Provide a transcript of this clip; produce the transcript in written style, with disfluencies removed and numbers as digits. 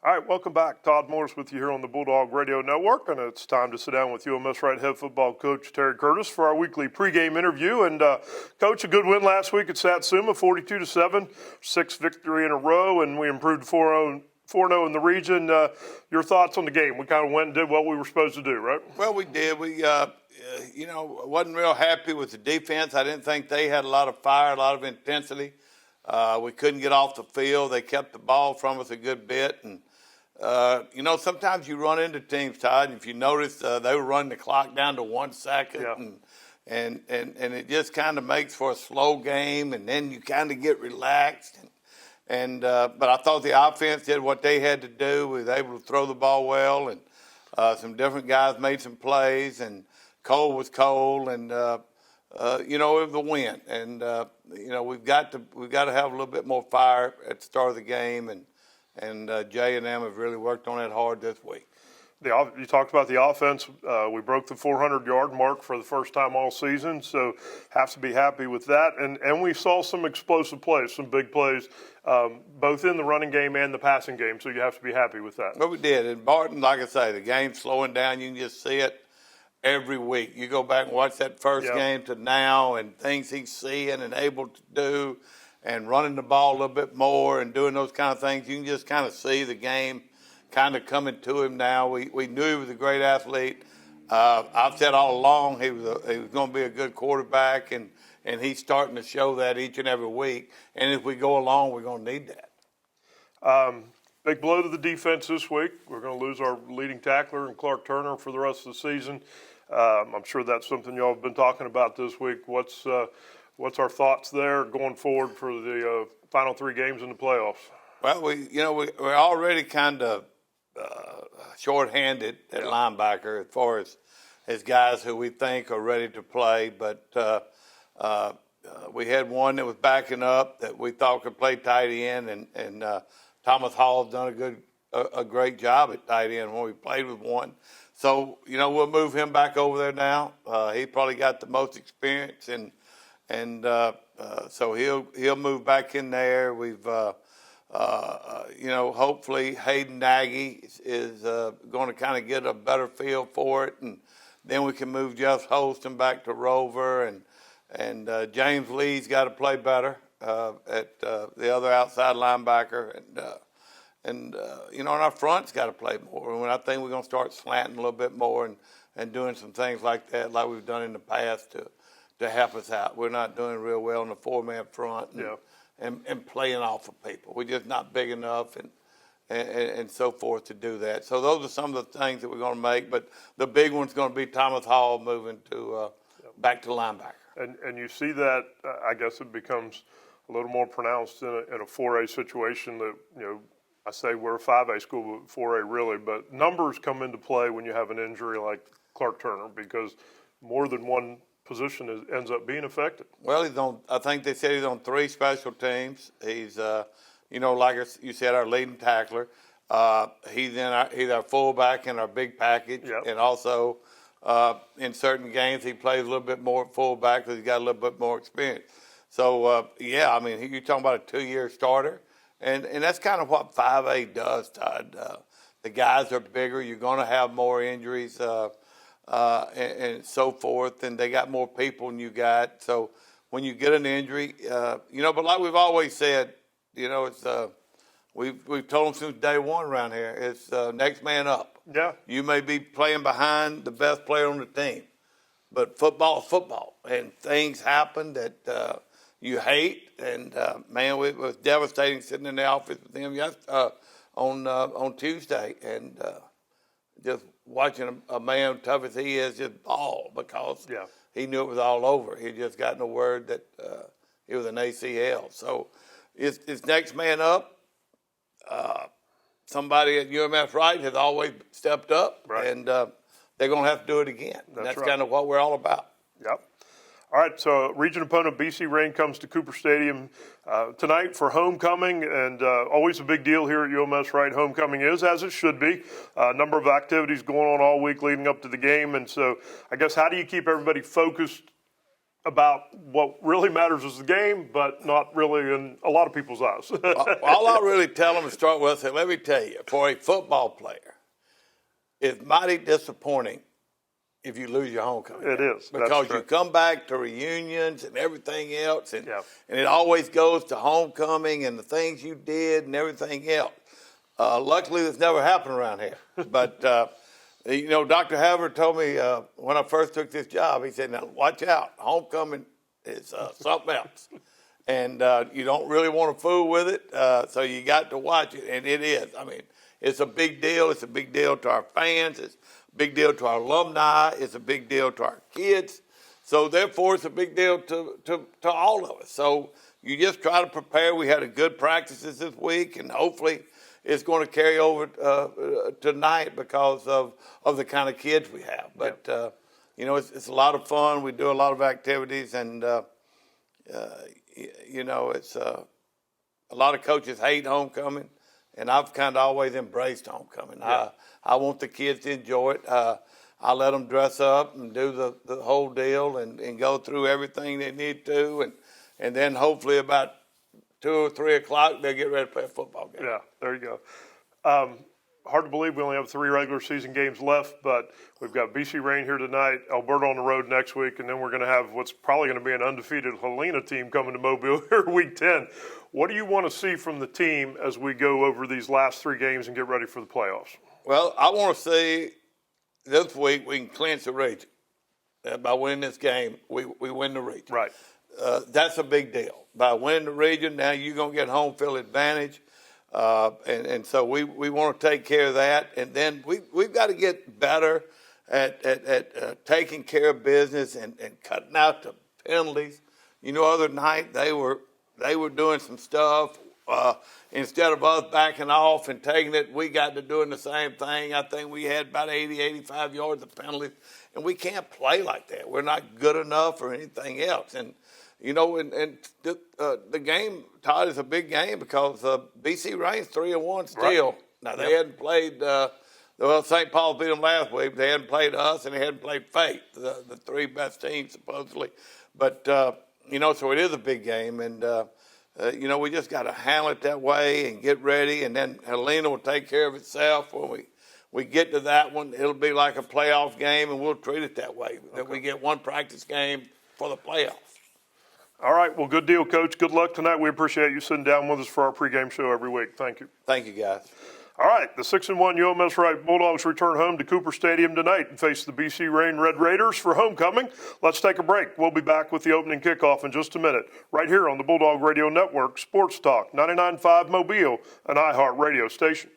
All right, welcome back. Todd Morris with you here on the Bulldog Radio Network, and it's time to sit down with UMS-Wright head football coach Terry Curtis for our weekly pregame interview. And Coach, a good win last week at Satsuma, 42-7, sixth victory in a row, and we improved 4-0 in the region. Your thoughts on the game? We kind of went and did what we were supposed to do, right? Well, we did. We, wasn't real happy with the defense. I didn't think they had a lot of fire, a lot of intensity. We couldn't get off the field. They kept the ball from us a good bit, and sometimes you run into teams, Todd, and if you notice, they were running the clock down to 1 second, and it just kind of makes for a slow game, and then you kind of get relaxed. But I thought the offense did what they had to do. We were able to throw the ball well, and some different guys made some plays, and Cole was Cole, and it was a win. And we've got to have a little bit more fire at the start of the game, and Jay and them have really worked on it hard this week. You talked about the offense. We broke the 400-yard mark for the first time all season, so have to be happy with that. And we saw some explosive plays, some big plays, both in the running game and the passing game, so you have to be happy with that. Well, we did. And Barton, like I say, the game's slowing down. You can just see it every week. You go back and watch that first game to now and things he's seeing and able to do, and running the ball a little bit more and doing those kind of things. You can just kind of see the game kind of coming to him now. We knew he was a great athlete. I've said all along he was going to be a good quarterback, and he's starting to show that each and every week. And if we go along, we're going to need that. Big blow to the defense this week. We're going to lose our leading tackler and Clark Turner for the rest of the season. I'm sure that's something y'all have been talking about this week. What's our thoughts there going forward for the final 3 games in the playoffs? Well, we're already kind of short-handed at linebacker as far as guys who we think are ready to play. But we had one that was backing up that we thought could play tight end, and Thomas Hall's done a great job at tight end when we played with one. So we'll move him back over there now. He probably got the most experience, and so he'll move back in there. We've hopefully Hayden Nagy is going to kind of get a better feel for it, and then we can move Jeff Holston back to Rover, and James Lee's got to play better at the other outside linebacker, and our front's got to play more. And I think we're going to start slanting a little bit more and doing some things like that, like we've done in the past to help us out. We're not doing real well in the 4-man front. And playing off of people. We're just not big enough and so forth to do that. So those are some of the things that we're going to make. But the big one's going to be Thomas Hall moving to back to linebacker. And you see that, I guess it becomes a little more pronounced in a 4A situation that, I say we're a 5A school, but 4A really. But numbers come into play when you have an injury like Clark Turner, because more than one position ends up being affected. Well, I think they said he's on 3 special teams. He's, like you said, our leading tackler. He's our fullback in our big package. And also in certain games he plays a little bit more fullback because he's got a little bit more experience. So, you're talking about a 2-year starter. And that's kind of what 5A does, Todd. The guys are bigger. You're going to have more injuries. And so forth, and they got more people than you got. So when you get an injury, but like we've always said, it's we've told them since day one around here, it's next man up. Yeah. You may be playing behind the best player on the team, but football is football, and things happen that you hate. And man, it was devastating sitting in the office with him on Tuesday, and just watching a man tough as he is just bawl because he knew it was all over. He just gotten a word that it was an ACL. So it's next man up. Somebody at UMS-Wright has always stepped up, and they're going to have to do it again. That's kind of what we're all about. Yep. All right, so region opponent BC Rain comes to Cooper Stadium tonight for homecoming, and always a big deal here at UMS-Wright. Homecoming is, as it should be, a number of activities going on all week leading up to the game, and so I guess how do you keep everybody focused about what really matters is the game, but not really in a lot of people's eyes. All I really tell them to start with is, let me tell you, for a football player, it's mighty disappointing if you lose your homecoming. It is. Because you come back to reunions and everything else, and, Yeah. and it always goes to homecoming and the things you did and everything else. Luckily, this never happened around here. But, Dr. Havard told me when I first took this job, he said, now watch out. Homecoming is something else. And you don't really want to fool with it, so you got to watch it, and it is. I mean, it's a big deal. It's a big deal to our fans. It's a big deal to our alumni. It's a big deal to our kids. So, therefore, it's a big deal to all of us. So, you just try to prepare. We had a good practices this week, and hopefully it's going to carry over tonight because of the kind of kids we have. But, it's a lot of fun. We do a lot of activities, and, it's a lot of coaches hate homecoming, and I've kind of always embraced homecoming. Yeah. I want the kids to enjoy it. I let them dress up and do the whole deal and go through everything they need to, and then hopefully about 2 or 3 o'clock they'll get ready to play a football game. Yeah, there you go. Hard to believe we only have 3 regular season games left, but we've got BC Rain here tonight, Alberta on the road next week, and then we're going to have what's probably going to be an undefeated Helena team coming to Mobile here week 10. What do you want to see from the team as we go over these last 3 games and get ready for the playoffs? Well, I want to see this week we can clinch the region. By winning this game, we win the region. Right. That's a big deal. By winning the region, now you're going to get home field advantage. And so we want to take care of that. And then we've got to get better at taking care of business and cutting out the penalties. Other night they were doing some stuff. Instead of us backing off and taking it, we got to doing the same thing. I think we had about 80, 85 yards of penalties. And we can't play like that. We're not good enough or anything else. And the game, Todd, is a big game because BC Rain's 3-1 still. Right. Now, they hadn't played, St. Paul beat them last week. They hadn't played us, and they hadn't played Fate, the 3 best teams, supposedly. But, so it is a big game. And, we just got to handle it that way and get ready. And then Helena will take care of itself when we get to that one. It'll be like a playoff game, and we'll treat it that way, that we get one practice game for the playoffs. All right. Well, good deal, Coach. Good luck tonight. We appreciate you sitting down with us for our pregame show every week. Thank you. Thank you, guys. All right. The 6-1 UMS-Wright Bulldogs return home to Cooper Stadium tonight and face the BC Rain Red Raiders for homecoming. Let's take a break. We'll be back with the opening kickoff in just a minute, right here on the Bulldog Radio Network, Sports Talk, 99.5 Mobile, an iHeart radio station.